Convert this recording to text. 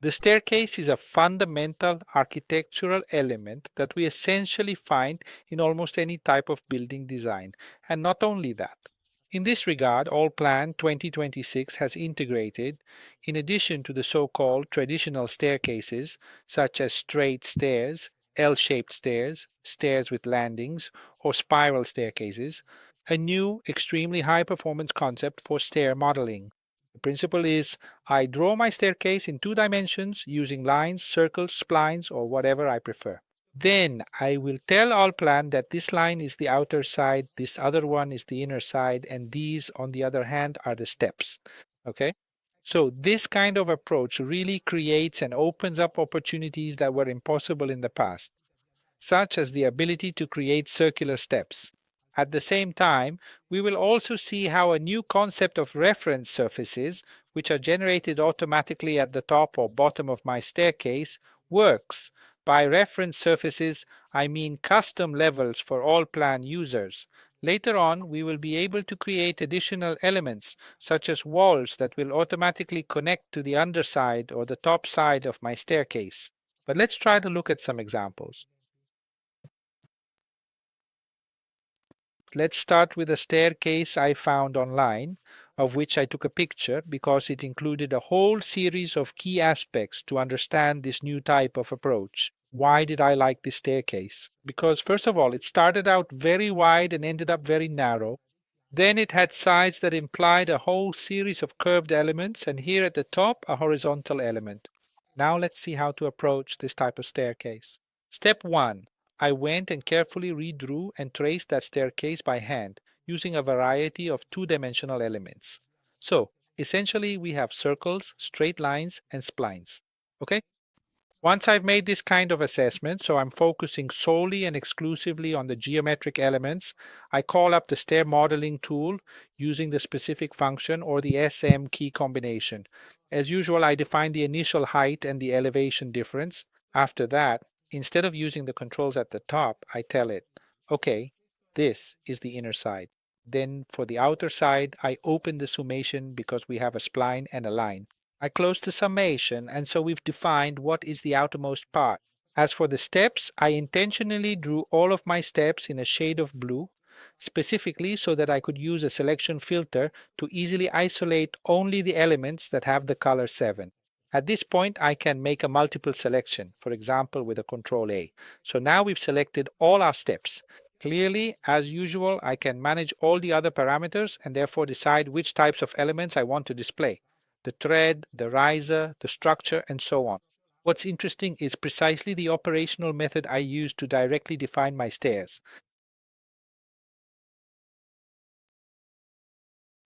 The staircase is a fundamental architectural element that we essentially find in almost any type of building design. And not only that. In this regard, Allplan 2026 has integrated, in addition to the so-called traditional staircases, such as straight stairs, L-shaped stairs, stairs with landings, or spiral staircases, a new, extremely high-performance concept for stair modeling. The principle is I draw my staircase in 2 dimensions using lines, circles, splines, or whatever I prefer. Then I will tell Allplan that this line is the outer side, this other one is the inner side, and these, on the other hand, are the steps. Okay? So this kind of approach really creates and opens up opportunities that were impossible in the past, such as the ability to create circular steps. At the same time, we will also see how a new concept of reference surfaces, which are generated automatically at the top or bottom of my staircase, works. By reference surfaces, I mean custom levels for all plan users. Later on, we will be able to create additional elements, such as walls that will automatically connect to the underside or the top side of my staircase. But let's try to look at some examples. Let's start with a staircase I found online, of which I took a picture because it included a whole series of key aspects to understand this new type of approach. Why did I like this staircase? Because, first of all, it started out very wide and ended up very narrow. Then it had sides that implied a whole series of curved elements, and here at the top, a horizontal element. Now let's see how to approach this type of staircase. Step 1. I went and carefully redrew and traced that staircase by hand using a variety of 2 dimensional elements. So, essentially we have circles, straight lines, and splines. Okay? Once I've made this kind of assessment, so I'm focusing solely and exclusively on the geometric elements, I call up the stair modeling tool using the specific function or the SM key combination. As usual, I define the initial height and the elevation difference. After that, instead of using the controls at the top, I tell it, okay, this is the inner side. Then for the outer side, I open the summation because we have a spline and a line. I close the summation, and so we've defined what is the outermost part. As for the steps, I intentionally drew all of my steps in a shade of blue, specifically so that I could use a selection filter to easily isolate only the elements that have the color 7. At this point, I can make a multiple selection, for example, with a Control A. So now we've selected all our steps. Clearly, as usual, I can manage all the other parameters and therefore decide which types of elements I want to display. The tread, the riser, the structure, and so on. What's interesting is precisely the operational method I use to directly define my stairs.